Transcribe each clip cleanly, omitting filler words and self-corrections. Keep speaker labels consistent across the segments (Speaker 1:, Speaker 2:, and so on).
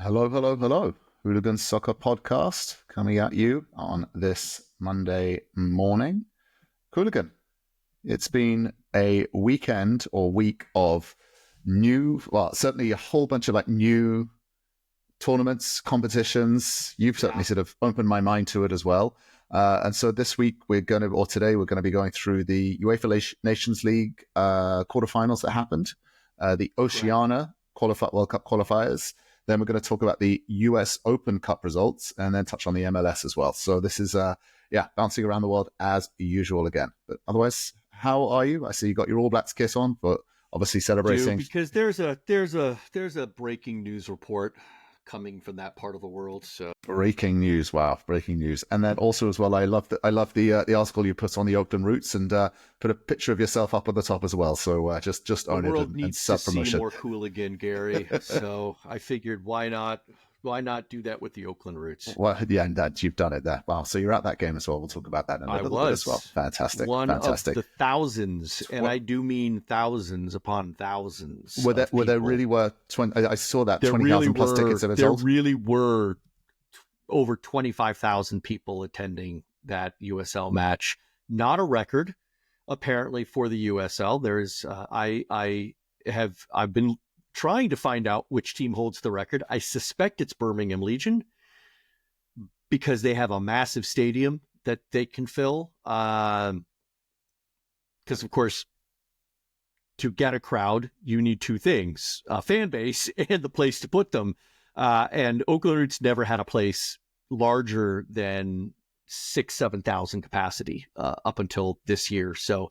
Speaker 1: Hello, hello, hello. Hooligan Soccer podcast coming at you on this Monday morning. Qooligan, it's been a weekend or week of certainly a whole bunch of new tournaments, competitions. You've certainly sort of opened my mind to it as well. And so this week today we're going to be going through the UEFA Nations League quarterfinals that happened, the Oceania World Cup qualifiers. Then we're going to talk about the US Open Cup results and then touch on the MLS as well. So this is, bouncing around the world as usual again. But otherwise, how are you? I see you got your All Blacks kit on, but obviously celebrating.
Speaker 2: Because there's a breaking news report coming from that part of the world. So
Speaker 1: breaking news! Wow, breaking news! And then also as well, I love the article you put on the Oakland roots and put a picture of yourself up at the top as well. So just own it and
Speaker 2: self-promotion. See more Qooligan, Gary. So I figured why not do that with the Oakland roots?
Speaker 1: Well, yeah, and you've done it there. Wow, so you're at that game as well. We'll talk about that in a little bit as well. Fantastic,
Speaker 2: one
Speaker 1: fantastic.
Speaker 2: Of the thousands, and I do mean thousands upon thousands.
Speaker 1: There really were 20. I saw that 20,000 plus tickets have been sold.
Speaker 2: There really were over 25,000 people attending that USL match. Not a record, apparently, for the USL. There's I've been trying to find out which team holds the record. I suspect it's Birmingham Legion because they have a massive stadium that they can fill. Because, of course, to get a crowd, you need two things, a fan base and the place to put them. And Oakland Roots never had a place larger than 7,000 capacity up until this year. So,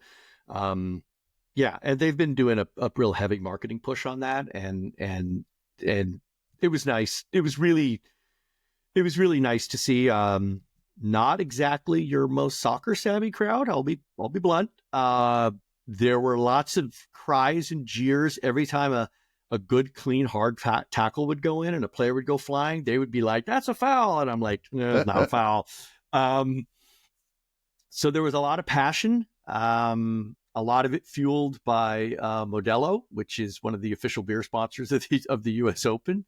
Speaker 2: yeah, and they've been doing a real heavy marketing push on that, and it was nice. It was really nice to see. Not exactly your most soccer savvy crowd. I'll be blunt. There were lots of cries and jeers every time a good, clean, hard tackle would go in and a player would go flying. They would be like, "That's a foul," and I'm like, "No, it's not a foul." So there was a lot of passion. A lot of it fueled by Modelo, which is one of the official beer sponsors of the U.S. Open.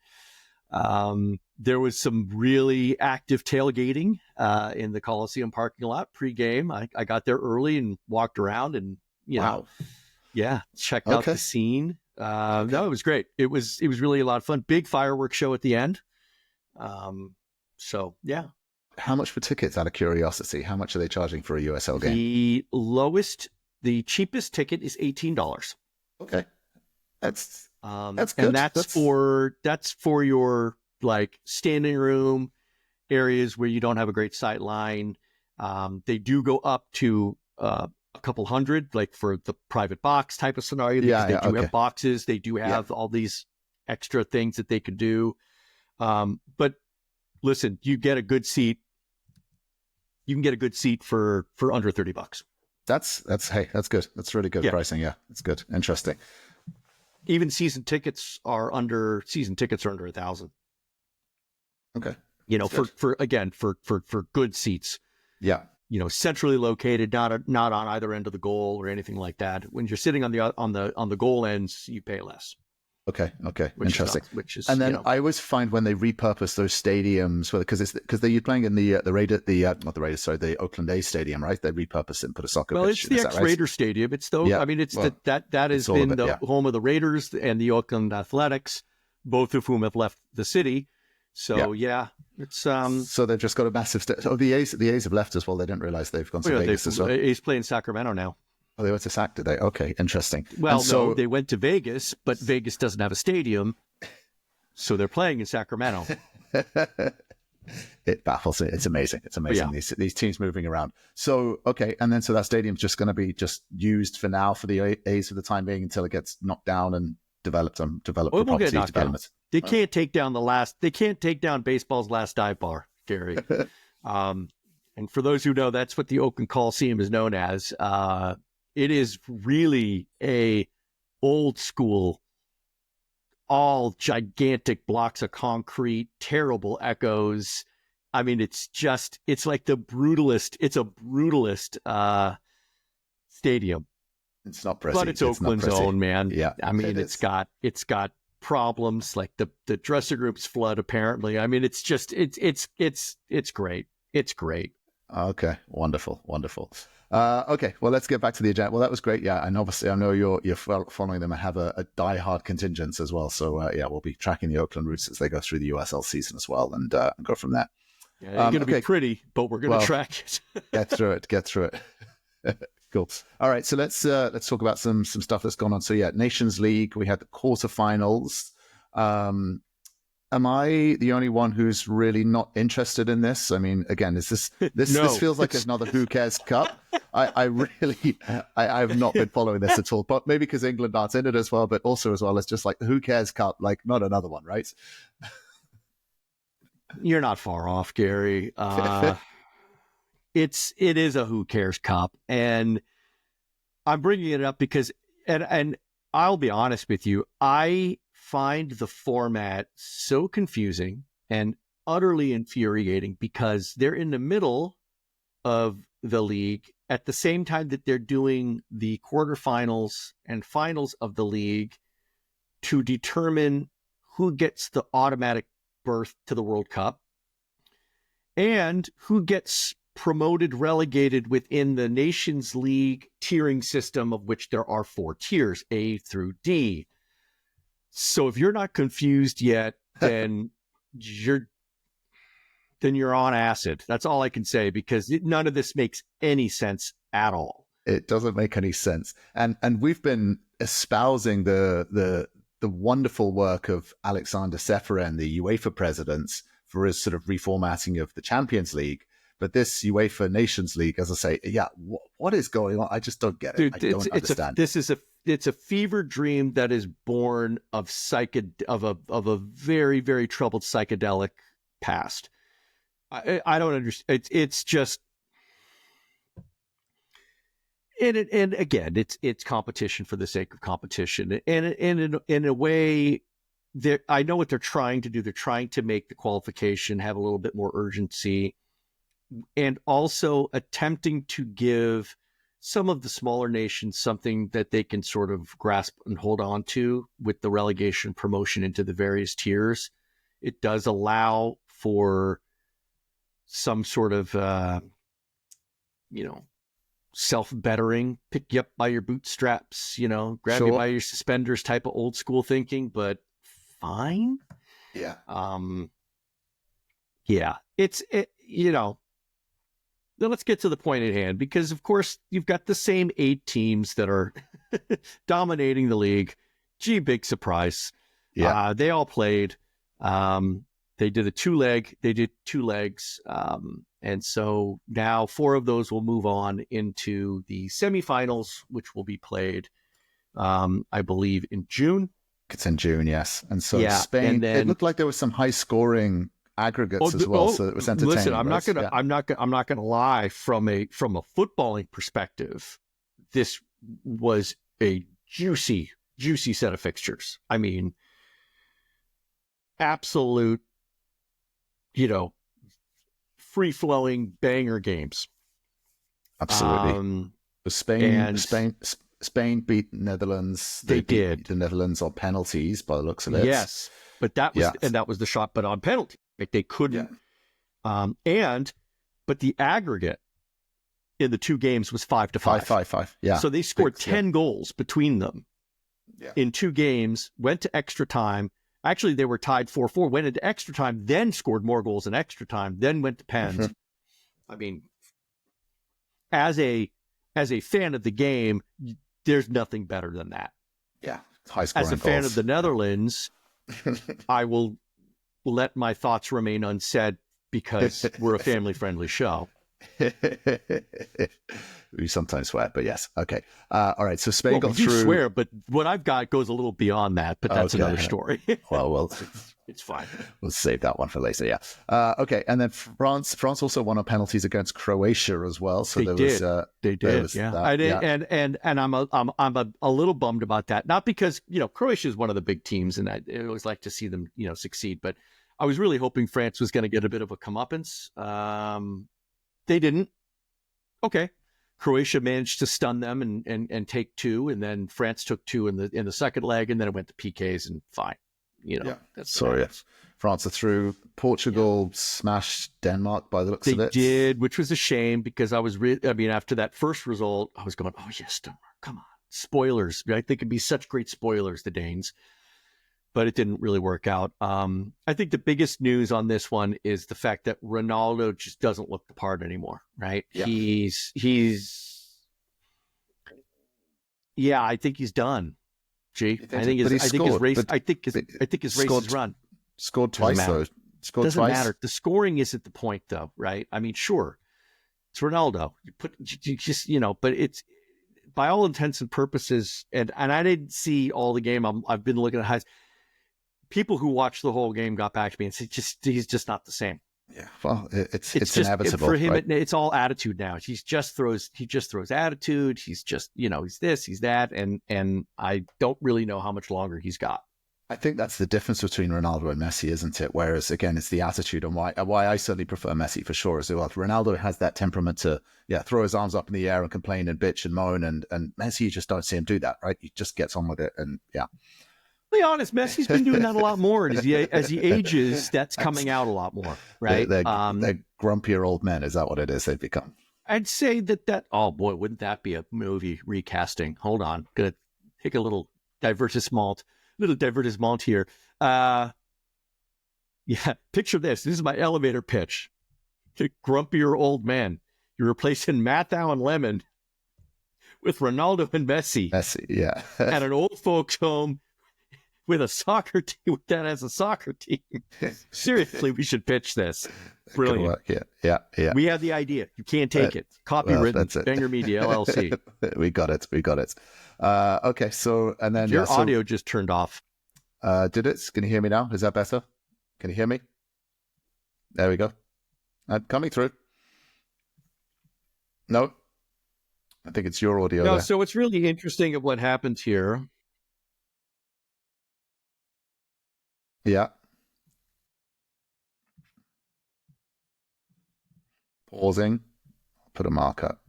Speaker 2: There was some really active tailgating in the Coliseum parking lot pre-game. I got there early and walked around and, checked out the scene. No, it was great. It was really a lot of fun. Big fireworks show at the end. So, yeah.
Speaker 1: How much for tickets, out of curiosity? How much are they charging for a USL game?
Speaker 2: The cheapest ticket is $18.
Speaker 1: Okay, that's good.
Speaker 2: And that's for your standing room areas where you don't have a great sight line. They do go up to a couple hundred, for the private box type of scenario. Because they do have boxes. They do have all these extra things that they could do. But listen, you get a good seat. You can get a good seat for under $30.
Speaker 1: That's good. That's really good pricing. Yeah, that's good. Interesting.
Speaker 2: Even season tickets are under $1,000.
Speaker 1: Okay.
Speaker 2: For good seats.
Speaker 1: Yeah.
Speaker 2: Centrally located, not on either end of the goal or anything like that. When you're sitting on the goal ends, you pay less.
Speaker 1: Okay. Interesting. And then I always find when they repurpose those stadiums, because you're playing in the Oakland A's stadium, right? They repurpose it and put a soccer pitch.
Speaker 2: Well, it's the ex-Raider stadium. It's though. Yeah. I mean, that has been the home of the Raiders and the Oakland Athletics, both of whom have left the city. So it's
Speaker 1: So they've just got a massive. The A's have left as well. They didn't realize they've gone to Vegas as well.
Speaker 2: A's play in Sacramento now.
Speaker 1: Oh, they went to Sac, did they? Okay, interesting.
Speaker 2: Well, no, they went to Vegas, but Vegas doesn't have a stadium, so they're playing in Sacramento.
Speaker 1: It baffles me. It's amazing. It's amazing. Yeah. These teams moving around. So, okay, and then so that stadium's just going to be just used for now for the A's for the time being until it gets knocked down and developed for property development.
Speaker 2: They can't take down baseball's last dive bar, Gary. And for those who know, that's what the Oakland Coliseum is known as. It is really a old school, all gigantic blocks of concrete, terrible echoes. I mean, it's like the brutalist. It's a brutalist stadium.
Speaker 1: It's not pretty.
Speaker 2: But it's Oakland's own, man.
Speaker 1: Yeah.
Speaker 2: I mean, it's got problems, like the dressing rooms flood. Apparently, I mean, it's great. It's great.
Speaker 1: Okay, wonderful. Okay, well, let's get back to the agenda. Well, that was great. Yeah, and obviously, I know you're following them and have a die-hard contingent as well. So yeah, we'll be tracking the Oakland Roots as they go through the USL season as well, and go from there.
Speaker 2: Yeah, it's going to be pretty, but we're going to track it.
Speaker 1: Get through it. Cool. All right, so let's talk about some stuff that's gone on. So yeah, Nations League, we had the quarterfinals. Am I the only one who's really not interested in this? I mean, again, this feels like another Who Cares Cup. I've not been following this at all, but maybe because England aren't in it as well, but also as well as just like the Who Cares Cup, like not another one, right?
Speaker 2: You're not far off, Gary. It is a Who Cares Cup, and I'm bringing it up because, and I'll be honest with you, I find the format so confusing and utterly infuriating because they're in the middle of the league at the same time that they're doing the quarterfinals and finals of the league to determine who gets the automatic berth to the World Cup and who gets promoted, relegated within the Nations League tiering system, of which there are 4 tiers, A through D. So if you're not confused yet, then you're on acid. That's all I can say, because none of this makes any sense at all.
Speaker 1: It doesn't make any sense. And we've been espousing the wonderful work of Alexander Ceferin, the UEFA president, for his sort of reformatting of the Champions League. But this UEFA Nations League, as I say, yeah, what is going on? I just don't get it.
Speaker 2: Dude,
Speaker 1: I don't understand.
Speaker 2: It's a fever dream that is born of a very, very troubled psychedelic past. I don't understand. It's just, and again, it's competition for the sake of competition, and in a way, I know what they're trying to do. They're trying to make the qualification have a little bit more urgency, and also attempting to give some of the smaller nations something that they can sort of grasp and hold on to with the relegation promotion into the various tiers. It does allow for some sort of, self-bettering, pick you up by your bootstraps, grab you by your suspenders type of old school thinking, but fine.
Speaker 1: Yeah.
Speaker 2: Yeah. Then let's get to the point at hand, because of course you've got the same 8 teams that are dominating the league. Gee, big surprise.
Speaker 1: Yeah.
Speaker 2: They all played. They did 2 legs. And so now 4 of those will move on into the semifinals, which will be played, I believe, in June.
Speaker 1: It's in June, yes. And so Spain, it looked like there was some high scoring aggregates as well, so it was entertaining.
Speaker 2: Listen, I'm not gonna lie. From a footballing perspective, this was a juicy set of fixtures. I mean, absolute, free flowing banger games.
Speaker 1: Absolutely. Spain beat Netherlands. They beat the Netherlands on penalties by the looks of it.
Speaker 2: Yes, but that was the shot, but on penalty. Like they couldn't. Yeah. But the aggregate in the 2 games was 5-5.
Speaker 1: 5-5. Yeah.
Speaker 2: So they scored 10 goals between them in 2 games, went to extra time. Actually, they were tied 4-4, went into extra time, then scored more goals in extra time, then went to pens. Mm-hmm. I mean, as a fan of the game, there's nothing better than that.
Speaker 1: Yeah. High scoring
Speaker 2: goals. As a fan of the Netherlands, I will let my thoughts remain unsaid because we're a family-friendly show.
Speaker 1: We sometimes swear, but yes. Okay. All right. So Spain got through.
Speaker 2: We do swear, but what I've got goes a little beyond that, but that's another story.
Speaker 1: Well,
Speaker 2: it's fine.
Speaker 1: We'll save that one for later. Yeah. Okay. And then France also won on penalties against Croatia as well. So
Speaker 2: they did. Yeah. And I'm a little bummed about that. Not because, Croatia is one of the big teams and I always like to see them, succeed, but I was really hoping France was going to get a bit of a comeuppance. They didn't. Okay. Croatia managed to stun them and take 2, and then France took 2 in the second leg, and then it went to PKs, and fine. That's
Speaker 1: sorry. Yes. France are through. Portugal smashed Denmark by the looks of it.
Speaker 2: They did, which was a shame because after that first result, I was going, oh yes, Denmark, come on. Spoilers. I think it'd be such great spoilers, the Danes. But it didn't really work out. I think the biggest news on this one is the fact that Ronaldo just doesn't look the part anymore, right?
Speaker 1: Yeah.
Speaker 2: I think he's done. I think his race is run.
Speaker 1: Scored twice though.
Speaker 2: Doesn't matter. The scoring isn't the point though, right? I mean, sure, it's Ronaldo. But it's by all intents and purposes, and I didn't see all the game. I've been looking at highlights. People who watched the whole game got back to me and said, he's just not the same.
Speaker 1: Yeah, well, it's just, inevitable
Speaker 2: for him.
Speaker 1: Right?
Speaker 2: It's all attitude now. He just throws attitude. He's just, he's this, he's that, and I don't really know how much longer he's got.
Speaker 1: I think that's the difference between Ronaldo and Messi, isn't it? Whereas again, it's the attitude, and why I certainly prefer Messi for sure as well. Ronaldo has that temperament to throw his arms up in the air and complain and bitch and moan, and Messi, you just don't see him do that, right? He just gets on with it, and yeah.
Speaker 2: To be honest, Messi's been doing that a lot more. As he ages, that's coming out a lot more, right?
Speaker 1: They're grumpier old men. Is that what it is they've become?
Speaker 2: I'd say that. Oh boy, wouldn't that be a movie recasting? Hold on, gonna take a little divertissement here. Picture this. This is my elevator pitch. Grumpier old man. You're replacing Mathau and Lemon with Ronaldo and Messi.
Speaker 1: Yeah.
Speaker 2: At an old folks' home. With a soccer team that has a soccer team. Seriously, we should pitch this. Brilliant.
Speaker 1: Yeah.
Speaker 2: We have the idea. You can't take it. Copywritten. Banger Media LLC.
Speaker 1: We got it. Okay, so and then
Speaker 2: your audio just turned off.
Speaker 1: Did it? Can you hear me now? Is that better? Can you hear me? There we go. Coming through. No, I think it's your audio.
Speaker 2: No, so what's really interesting of what happens here.
Speaker 1: Yeah. Pausing. Put a mark up.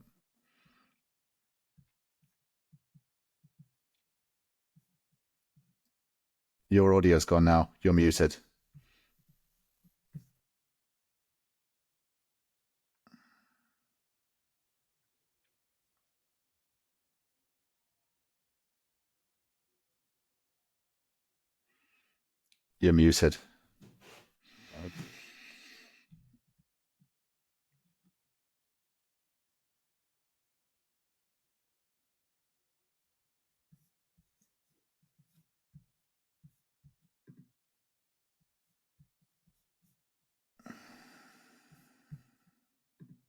Speaker 1: Your audio's gone now. You're muted. You're muted.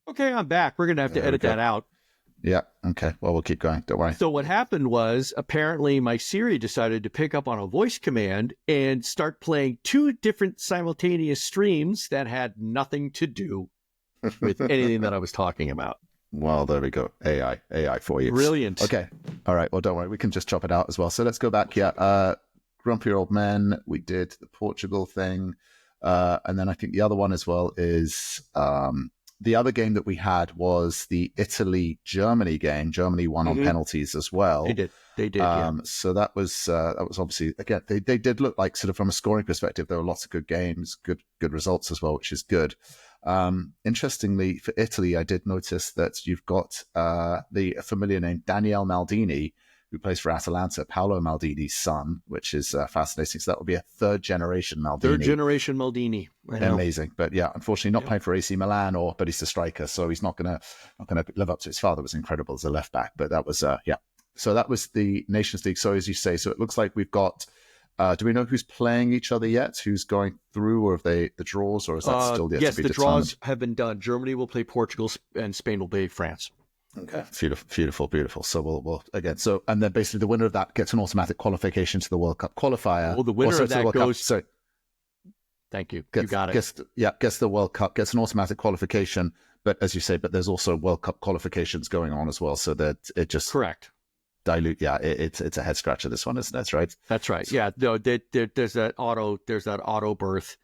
Speaker 2: Okay, I'm back. We're going to have to edit that out.
Speaker 1: Yeah. Okay. Well, we'll keep going. Don't worry.
Speaker 2: So what happened was apparently my Siri decided to pick up on a voice command and start playing two different simultaneous streams that had nothing to do with anything that I was talking about.
Speaker 1: Well, there we go. AI for you.
Speaker 2: Brilliant.
Speaker 1: Okay. All right. Well, don't worry. We can just chop it out as well. So let's go back. Yeah. Grumpy Old Men. We did the Portugal thing. And then I think the other one as well is the other game that we had was the Italy-Germany game. Germany won on penalties as well.
Speaker 2: They did.
Speaker 1: So that was obviously, again, they did look like, sort of from a scoring perspective, there were lots of good games, good results as well, which is good. Interestingly, for Italy, I did notice that you've got the familiar name Daniele Maldini, who plays for Atalanta, Paolo Maldini's son, which is fascinating. So that would be a third-generation Maldini.
Speaker 2: Third-generation Maldini.
Speaker 1: Amazing. But yeah, unfortunately not playing for AC Milan, but he's a striker, so he's not gonna live up to his father. Was incredible as a left-back. But that was, So that was the Nations League. So as you say, so it looks like we've got, do we know who's playing each other yet? Who's going through, or are they the draws, or is that still yet to be determined? Yes, the draws
Speaker 2: have been done. Germany will play Portugal, and Spain will play France.
Speaker 1: Okay, beautiful. So we'll again. So and then basically the winner of that gets an automatic qualification to the World Cup qualifier.
Speaker 2: Well, the winner of that goes.
Speaker 1: Sorry.
Speaker 2: Thank you. You got it.
Speaker 1: Gets the World Cup, gets an automatic qualification. But as you say, there's also World Cup qualifications going on as well. So that it just
Speaker 2: correct.
Speaker 1: Dilute. Yeah, it's a head scratcher. This one, isn't it? That's right.
Speaker 2: That's right. Yeah. No, there's that auto berth.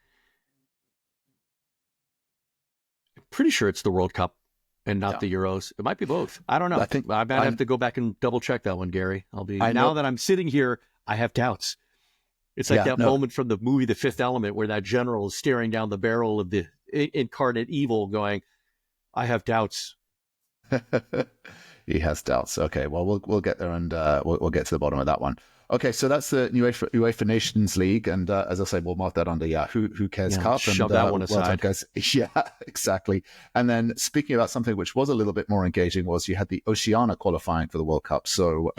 Speaker 2: I'm pretty sure it's the World Cup. And not the Euros. It might be both. I don't know. I might have to go back and double check that one, Gary. That I'm sitting here, I have doubts. It's like
Speaker 1: Yeah,
Speaker 2: that
Speaker 1: no.
Speaker 2: moment from the movie The Fifth Element where that general is staring down the barrel of the incarnate evil going, I have doubts.
Speaker 1: He has doubts. Okay, well, we'll get there, and we'll get to the bottom of that one. Okay, so that's the UEFA Nations League, and as I say, we'll mark that under Who Cares Cup, and
Speaker 2: Shove that one
Speaker 1: well done,
Speaker 2: aside.
Speaker 1: guys. Yeah, exactly. And then speaking about something which was a little bit more engaging was you had the Oceania qualifying for the World Cup. So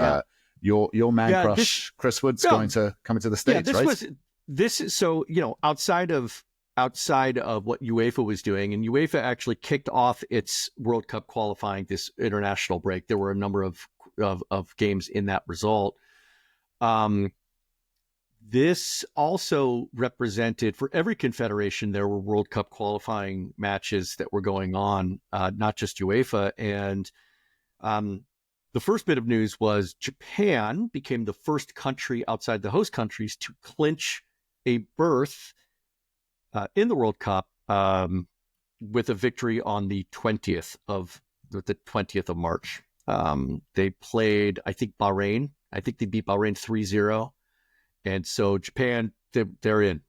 Speaker 1: your man crush Chris Wood's going to come into the States, right?
Speaker 2: This is so, outside of what UEFA was doing, and UEFA actually kicked off its World Cup qualifying this international break. There were a number of games in that result. This also represented, for every confederation, there were World Cup qualifying matches that were going on, not just UEFA. And the first bit of news was Japan became the first country outside the host countries to clinch a berth in the World Cup with a victory on the 20th of March. They played, I think, Bahrain. I think they beat Bahrain 3-0. And so Japan, they're in.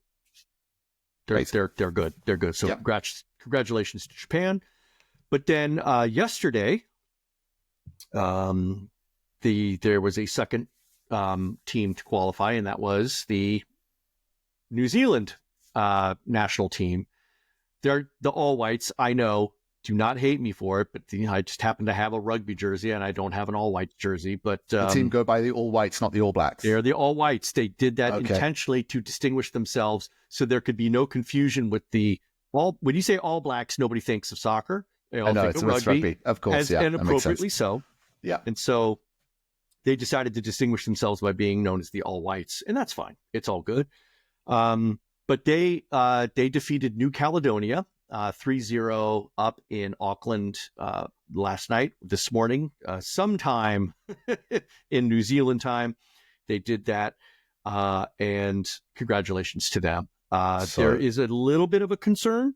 Speaker 2: They're good. They're good. So congratulations to Japan. But then yesterday, there was a second team to qualify, and that was the New Zealand national team. They're the All Whites. I know. Do not hate me for it, but I just happen to have a rugby jersey, and I don't have an All Whites jersey. But
Speaker 1: the team go by the All Whites, not the All Blacks.
Speaker 2: They're the All Whites. They did that intentionally to distinguish themselves, so there could be no confusion with the all. When you say All Blacks, nobody thinks of soccer. They all think of rugby,
Speaker 1: of course,
Speaker 2: and appropriately so.
Speaker 1: Yeah,
Speaker 2: and so they decided to distinguish themselves by being known as the All Whites, and that's fine. It's all good. But they defeated New Caledonia 3-0 up in Auckland this morning, sometime in New Zealand time. They did that, and congratulations to them. There is a little bit of a concern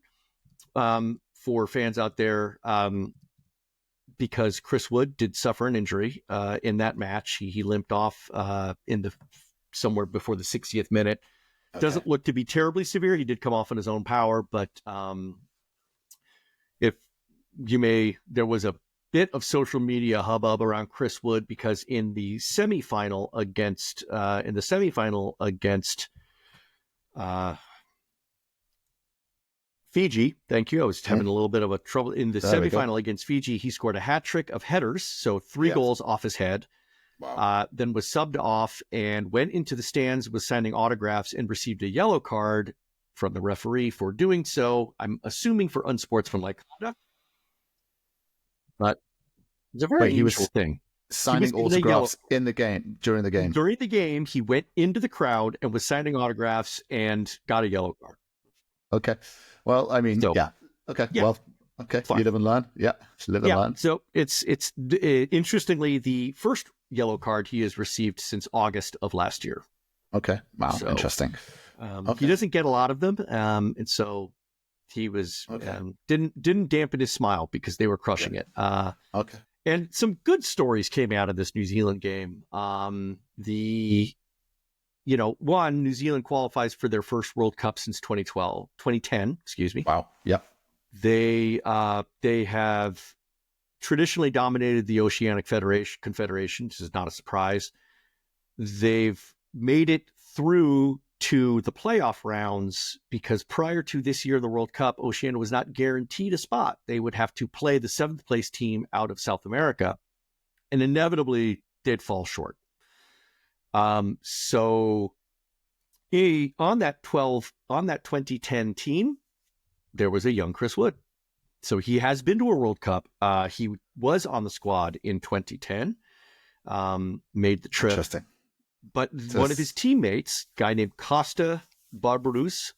Speaker 2: for fans out there because Chris Wood did suffer an injury in that match. He limped off somewhere before the 60th minute. Okay. Doesn't look to be terribly severe. He did come off on his own power, but there was a bit of social media hubbub around Chris Wood because in the semifinal against Fiji, thank you. I was having a little bit of a trouble in the semifinal against Fiji. He scored a hat trick of headers, so 3 goals off his head. Wow. Then was subbed off and went into the stands, was signing autographs, and received a yellow card from the referee for doing so. I'm assuming for unsportsmanlike conduct, but it's a very unusual thing.
Speaker 1: Signing autographs in the game, during the game.
Speaker 2: During the game, he went into the crowd and was signing autographs and got a yellow card.
Speaker 1: Okay. Well, I mean, Okay. Yeah. Well, okay. Fine. You live and learn. Yeah. Live and learn.
Speaker 2: So it's interestingly the first yellow card he has received since August of last year.
Speaker 1: Okay. Wow. So, interesting.
Speaker 2: He doesn't get a lot of them, and so he was didn't dampen his smile because they were crushing it.
Speaker 1: Okay.
Speaker 2: And some good stories came out of this New Zealand game. New Zealand qualifies for their first World Cup since 2010. Excuse me.
Speaker 1: Wow. Yep.
Speaker 2: They have traditionally dominated the Oceanic Confederation. This is not a surprise. They've made it through to the playoff rounds because prior to this year, the World Cup, Oceania was not guaranteed a spot. They would have to play the 7th place team out of South America, and inevitably they'd fall short. So on that 2010 team, there was a young Chris Wood. So he has been to a World Cup. He was on the squad in 2010, made the trip.
Speaker 1: Interesting.
Speaker 2: But one of his teammates, a guy named Costa Barbarous,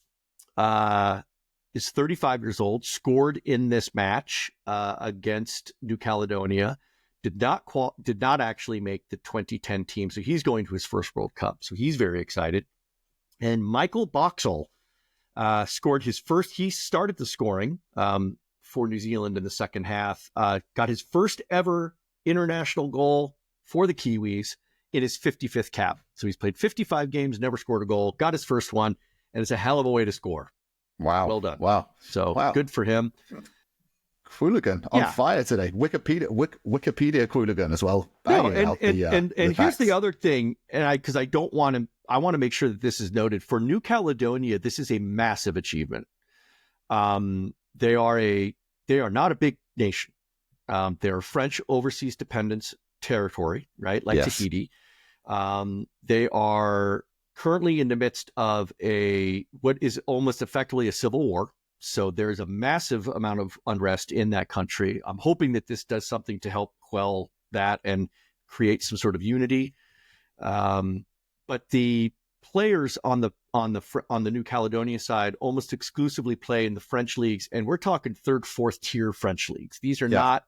Speaker 2: is 35 years old, scored in this match against New Caledonia, did not actually make the 2010 team. So he's going to his first World Cup. So he's very excited. And Michael Boxall scored his first. He started the scoring for New Zealand in the second half, got his first ever international goal for the Kiwis in his 55th cap. So he's played 55 games, never scored a goal, got his first one, and it's a hell of a way to score.
Speaker 1: Wow.
Speaker 2: Well done.
Speaker 1: Wow.
Speaker 2: So
Speaker 1: wow.
Speaker 2: Good for him.
Speaker 1: Qooligan on fire today. Wikipedia Qooligan as well.
Speaker 2: And here's the other thing, and because I want to make sure that this is noted. For New Caledonia, this is a massive achievement. They are not a big nation. They're French overseas dependence territory, right? Like Tahiti. They are currently in the midst of what is almost effectively a civil war. So there's a massive amount of unrest in that country. I'm hoping that this does something to help quell that and create some sort of unity. But the players on the New Caledonia side almost exclusively play in the French leagues, and we're talking third, fourth tier French leagues. These are not,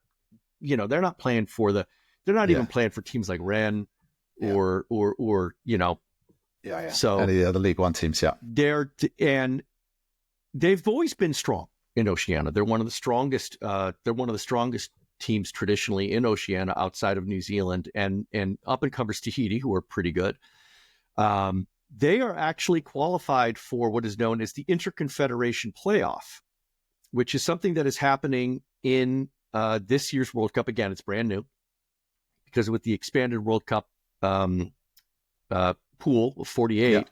Speaker 2: they're not playing they're not even playing for teams like Rennes or So
Speaker 1: any of the League One teams,
Speaker 2: and they've always been strong in Oceania. They're one of the strongest. They're one of the strongest teams traditionally in Oceania outside of New Zealand and up and covers Tahiti, who are pretty good. They are actually qualified for what is known as the Interconfederation Playoff, which is something that is happening in this year's World Cup. Again, it's brand new because with the expanded World Cup pool of 48,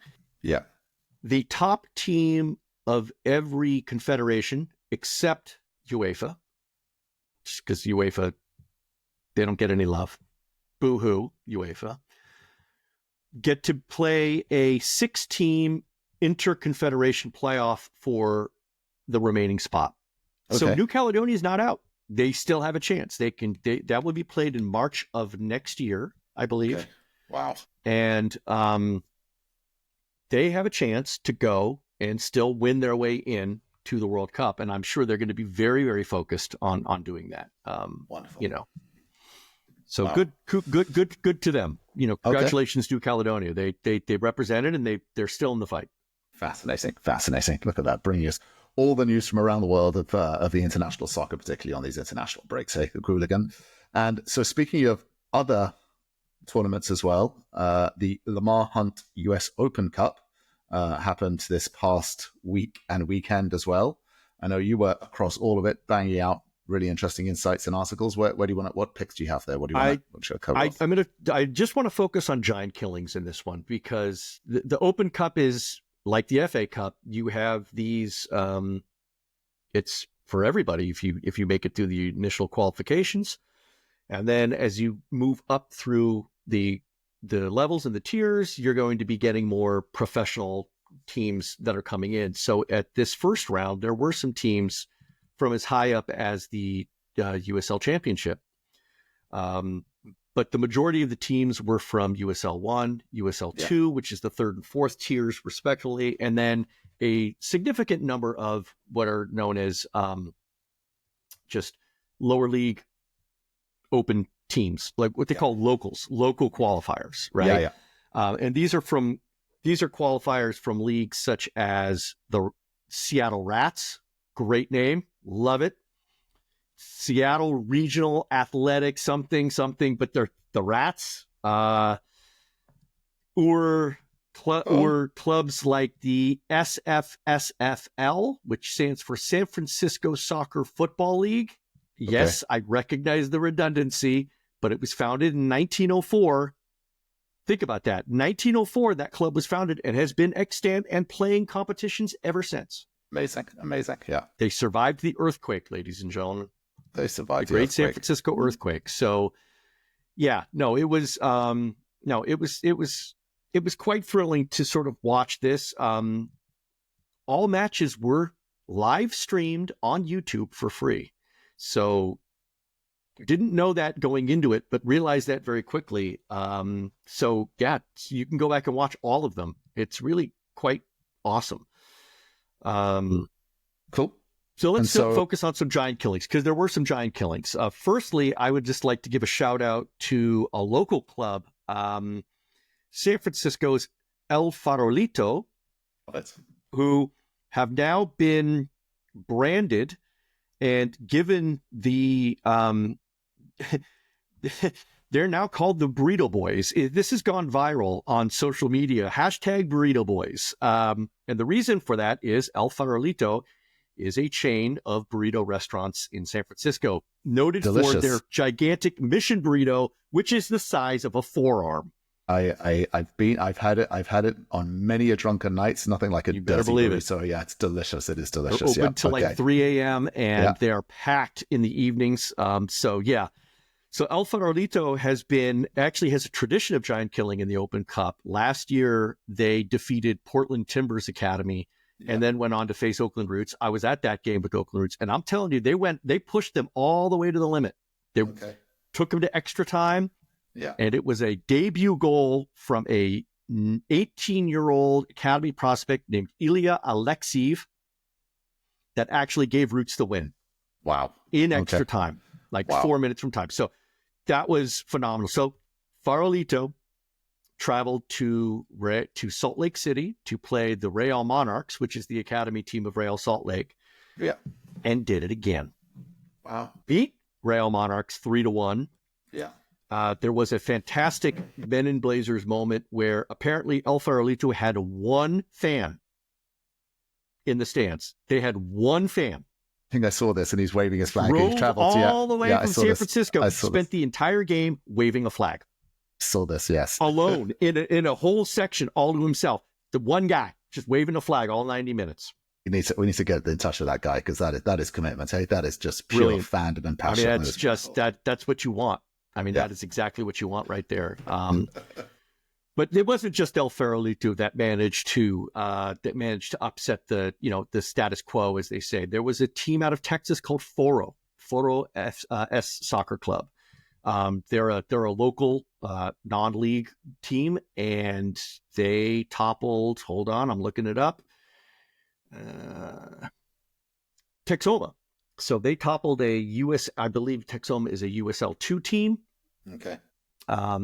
Speaker 2: the top team of every confederation except UEFA, just because UEFA, they don't get any love. Boo-hoo, UEFA. Get to play a 6-team interconfederation playoff for the remaining spot. Okay. So New Caledonia is not out. They still have a chance. That will be played in March of next year, I believe.
Speaker 1: Okay. Wow.
Speaker 2: And they have a chance to go and still win their way in to the World Cup. And I'm sure they're going to be very, very focused on doing that.
Speaker 1: Wonderful.
Speaker 2: So good to them. Congratulations to New Caledonia. They represented and they're still in the fight.
Speaker 1: Fascinating. Look at that, bringing us all the news from around the world of the international soccer, particularly on these international breaks. The Qooligan. And so, speaking of other tournaments as well, the Lamar Hunt US Open Cup happened this past week and weekend as well. I know you were across all of it, banging out really interesting insights and articles. Where do you want? What picks do you have there? What do you want to cover?
Speaker 2: I just want to focus on giant killings in this one because the Open Cup is like the FA Cup. You have these. It's for everybody if you make it through the initial qualifications, and then as you move up through the levels and the tiers, you're going to be getting more professional teams that are coming in. So at this first round, there were some teams from as high up as the USL Championship. But the majority of the teams were from USL 1, USL 2, which is the third and fourth tiers, respectively, and then a significant number of what are known as just lower league open teams, like what they call local qualifiers, right? And these are qualifiers from leagues such as the Seattle Rats, great name, love it. Seattle Regional Athletic something, but they're the Rats. Or clubs like the SFSFL, which stands for San Francisco Soccer Football League. Okay. Yes, I recognize the redundancy, but it was founded in 1904. Think about that. 1904, that club was founded and has been extant and playing competitions ever since.
Speaker 1: Amazing. Yeah.
Speaker 2: They survived the earthquake, ladies and gentlemen.
Speaker 1: They survived
Speaker 2: the great San Francisco earthquake. So, it was quite thrilling to sort of watch this. All matches were live streamed on YouTube for free. So didn't know that going into it, but realized that very quickly. You can go back and watch all of them. It's really quite awesome.
Speaker 1: Cool.
Speaker 2: So let's focus on some giant killings, because there were some giant killings. Firstly, I would just like to give a shout out to a local club, San Francisco's El Farolito, who have now been branded and given the They're now called the Burrito Boys. This has gone viral on social media. Hashtag Burrito Boys. And the reason for that is El Farolito is a chain of burrito restaurants in San Francisco, noted for their gigantic mission burrito, which is the size of a forearm.
Speaker 1: I've had it on many a drunken nights. Nothing like a dirty burrito. So yeah, it's delicious. It is delicious.
Speaker 2: They're open till like 3 a.m. and they are packed in the evenings. So El Farolito has a tradition of giant killing in the Open Cup. Last year, they defeated Portland Timbers Academy and then went on to face Oakland Roots. I was at that game with Oakland Roots, and I'm telling you, they pushed them all the way to the limit. They took them to extra time, and it was a debut goal from a 18-year-old academy prospect named Ilya Alexeyev that actually gave Roots the win.
Speaker 1: Wow.
Speaker 2: In extra time, 4 minutes from time. So that was phenomenal. So Farolito traveled to Salt Lake City to play the Real Monarchs, which is the academy team of Real Salt Lake.
Speaker 1: Yeah.
Speaker 2: And did it again.
Speaker 1: Wow.
Speaker 2: Beat Real Monarchs 3-1.
Speaker 1: Yeah.
Speaker 2: There was a fantastic Men in Blazers moment where apparently El Farolito had one fan in the stands. They had one fan.
Speaker 1: I think I saw this, and he's waving his flag.
Speaker 2: Drove
Speaker 1: he traveled
Speaker 2: all the way from San Francisco. Spent the entire game waving a flag.
Speaker 1: Saw this, yes.
Speaker 2: Alone in a whole section, all to himself. The one guy just waving a flag all 90 minutes.
Speaker 1: We need to get in touch with that guy, because that is commitment. Hey, that is just pure fandom and passion.
Speaker 2: I mean, that's just that's what you want. I mean, that is exactly what you want right there. But it wasn't just El Farolito that managed to upset the status quo, as they say. There was a team out of Texas called Foro S Soccer Club. They're a local non-league team, and they toppled. Hold on, I'm looking it up. Texoma. So they toppled I believe Texoma is a USL 2 team.
Speaker 1: Okay.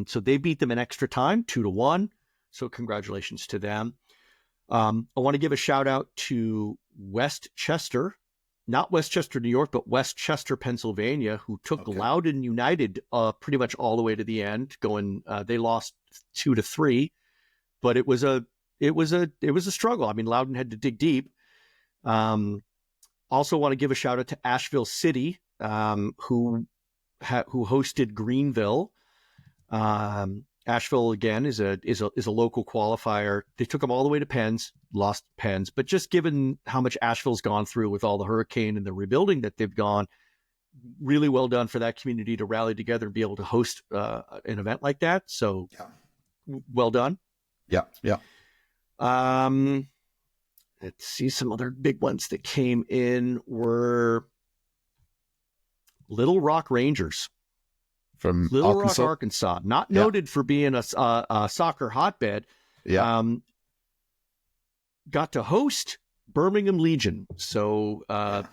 Speaker 2: So they beat them in extra time, 2-1. So congratulations to them. I want to give a shout out to Westchester, not Westchester, New York, but Westchester, Pennsylvania, who took Loudoun United pretty much all the way to the end. They lost 2-3, but it was a struggle. I mean, Loudoun had to dig deep. Also want to give a shout out to Asheville City, who hosted Greenville. Asheville again is a local qualifier. They took them all the way to Penns, lost Penns, but just given how much Asheville's gone through with all the hurricane and the rebuilding that they've gone, really well done for that community to rally together and be able to host an event like that. So well done.
Speaker 1: Yeah. Yeah.
Speaker 2: Let's see, some other big ones that came in were Little Rock Rangers.
Speaker 1: From
Speaker 2: Little Rock, Arkansas, not noted for being a soccer hotbed.
Speaker 1: Yeah.
Speaker 2: Got to host Birmingham Legion. So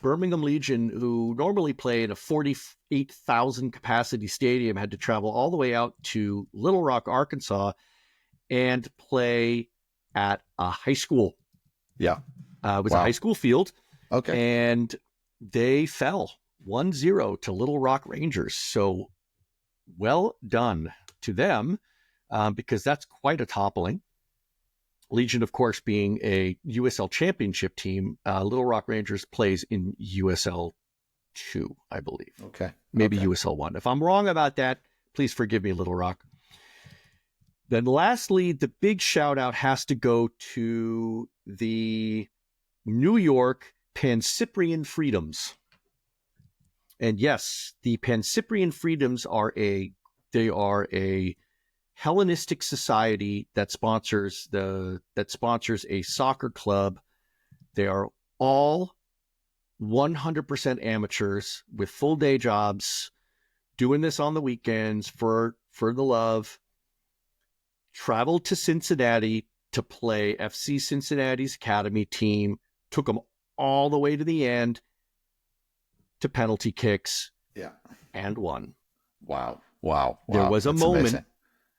Speaker 2: Birmingham Legion, who normally play in a 48,000 capacity stadium, had to travel all the way out to Little Rock, Arkansas, and play at a high school.
Speaker 1: Yeah.
Speaker 2: It was a high school field.
Speaker 1: Okay.
Speaker 2: And they fell 1-0 to Little Rock Rangers. So well done to them, because that's quite a toppling. Legion, of course, being a USL championship team. Little Rock Rangers plays in USL 2, I believe.
Speaker 1: Okay.
Speaker 2: Maybe USL 1. If I'm wrong about that, please forgive me, Little Rock. Then lastly, the big shout out has to go to the New York Pancyprian Freedoms. And yes, the Pancyprian Freedoms are a Hellenistic society that sponsors a soccer club. They are all 100% amateurs with full day jobs, doing this on the weekends for the love. Traveled to Cincinnati to play FC Cincinnati's academy team. Took them all the way to the end, to penalty kicks, and won.
Speaker 1: Wow.
Speaker 2: There was a moment,
Speaker 1: amazing.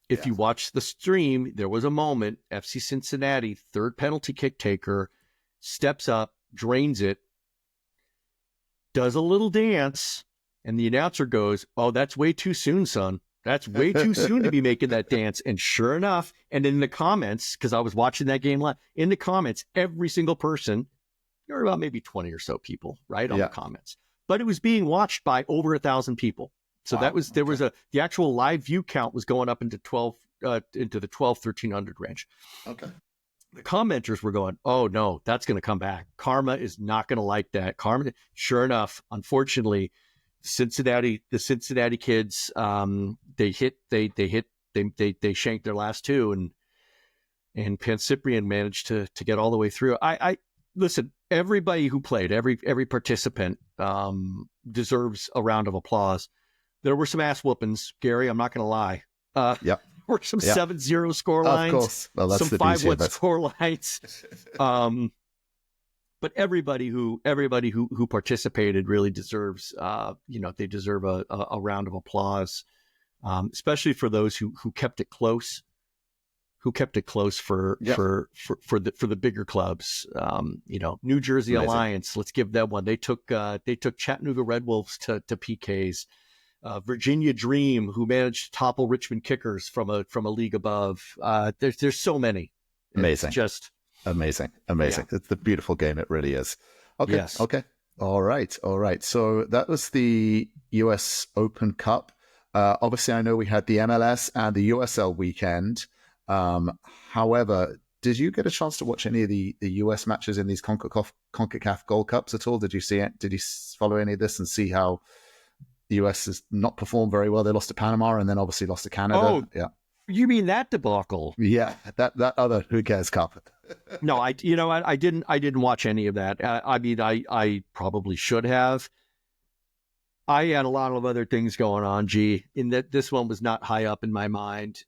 Speaker 2: If you watch the stream, there was a moment, FC Cincinnati, third penalty kick taker, steps up, drains it, does a little dance, and the announcer goes, "Oh, that's way too soon, son." That's way too soon to be making that dance. And sure enough, and in the comments, because I was watching that game live, in the comments, every single person, there were about maybe 20 or so people, right, on the comments. But it was being watched by over 1,000 people. So that was, there was the actual live view count was going up into into the 1,300 range.
Speaker 1: Okay.
Speaker 2: The commenters were going, oh no, that's going to come back. Karma is not going to like that. Karma, sure enough, unfortunately, the Cincinnati kids, they shanked their last two, and Pan Cyprian managed to get all the way through. I listen, everybody who played, every participant, deserves a round of applause. There were some ass whoopings, Gary, I'm not going to lie.
Speaker 1: Yep.
Speaker 2: Or some 7-0 score lines,
Speaker 1: of course. Well, that's
Speaker 2: some 5-1 score lines. But everybody who participated really deserves, they deserve a round of applause, especially for those who kept it close, for the bigger clubs. New Jersey
Speaker 1: Amazing.
Speaker 2: Alliance, let's give them one. They took Chattanooga Red Wolves to PKs. Virginia Dream, who managed to topple Richmond Kickers from a league above. There's so many.
Speaker 1: Amazing.
Speaker 2: It's just
Speaker 1: amazing.
Speaker 2: Yeah.
Speaker 1: It's the beautiful game. It really is. Okay.
Speaker 2: Yes.
Speaker 1: Okay. All right. So that was the US Open Cup. Obviously, I know we had the MLS and the USL weekend. However, did you get a chance to watch any of the US matches in these CONCACAF Gold Cups at all? Did you see it? Did you follow any of this and see how the US has not performed very well? They lost to Panama and then obviously lost to Canada.
Speaker 2: Oh,
Speaker 1: yeah.
Speaker 2: You mean that debacle?
Speaker 1: Yeah, that other Who Cares Cup.
Speaker 2: No, I didn't watch any of that. I probably should have. I had a lot of other things going on, in that this one was not high up in my mind.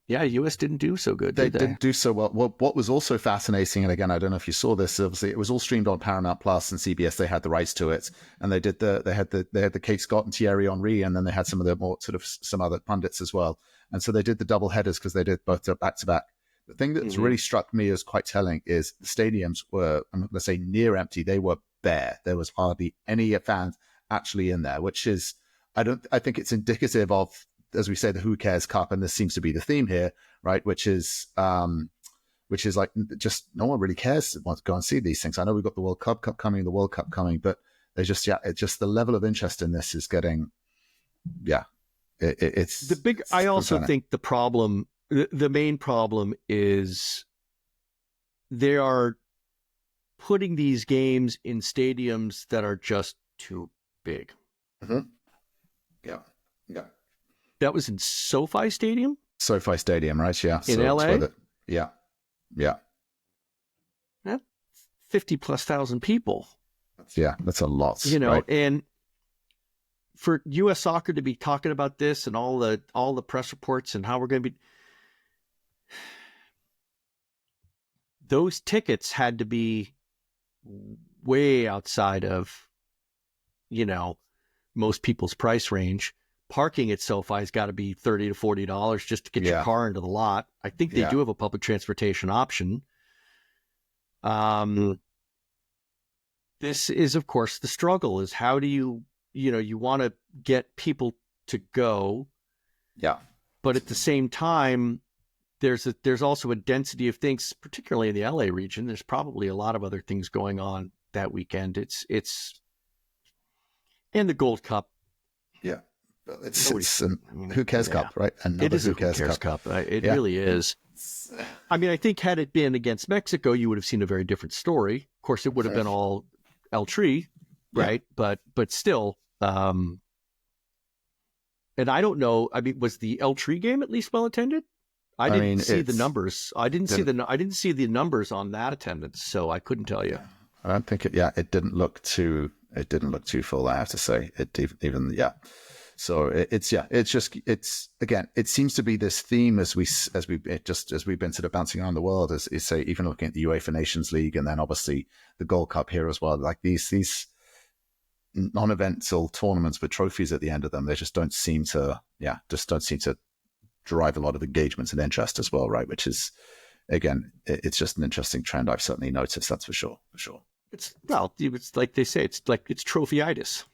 Speaker 2: US didn't do so good.
Speaker 1: They didn't do so well. What was also fascinating, and again, I don't know if you saw this. Obviously, it was all streamed on Paramount Plus and CBS. They had the rights to it, and they had the Kate Scott and Thierry Henry, and then they had some of the more sort of some other pundits as well. And so they did the double headers because they did both back to back. The thing that's really struck me as quite telling is the stadiums were, I'm going to say, near empty. They were bare. There was hardly any fans actually in there, which is, I think it's indicative of, as we say, the Who Cares Cup, and this seems to be the theme here, right? Which is like just no one really cares to want to go and see these things. I know we've got the World Cup coming, but they just it's just the level of interest in this is getting, it's
Speaker 2: the big. I also think the main problem is they are putting these games in stadiums that are just too big.
Speaker 1: Mm-hmm. Yeah.
Speaker 2: That was in SoFi Stadium?
Speaker 1: SoFi Stadium, right? Yeah.
Speaker 2: In LA?
Speaker 1: Yeah.
Speaker 2: 50,000+ people.
Speaker 1: That's a lot.
Speaker 2: Right? And for US Soccer to be talking about this and all the press reports and how we're going to be, those tickets had to be way outside of, most people's price range. Parking at SoFi has got to be $30 to $40 just to get your car into the lot. I think they do have a public transportation option. This is, of course, the struggle is how do you want to get people to go.
Speaker 1: Yeah. But
Speaker 2: at the same time, there's also a density of things, particularly in the LA region. There's probably a lot of other things going on that weekend. It's in the Gold Cup.
Speaker 1: Yeah. It's Who Cares Cup, right? Another
Speaker 2: it is
Speaker 1: Who Cares Cup.
Speaker 2: It really is. I mean, I think had it been against Mexico, you would have seen a very different story. Of course, it would have been all El Tri, right? Yeah. But still, and I don't know. I mean, was the El Tri game at least well attended? I didn't see the numbers. I didn't see the numbers on that attendance, so I couldn't tell you.
Speaker 1: I don't think it. Yeah, it didn't look too full. I have to say, So it seems to be this theme as we've been sort of bouncing around the world, as say, even looking at the UEFA Nations League and then obviously the Gold Cup here as well. Like these non-eventful tournaments with trophies at the end of them, they just don't seem to drive a lot of engagement and interest as well, right? Which is, again, it's just an interesting trend I've certainly noticed. That's for sure.
Speaker 2: It's like they say, it's trophyitis.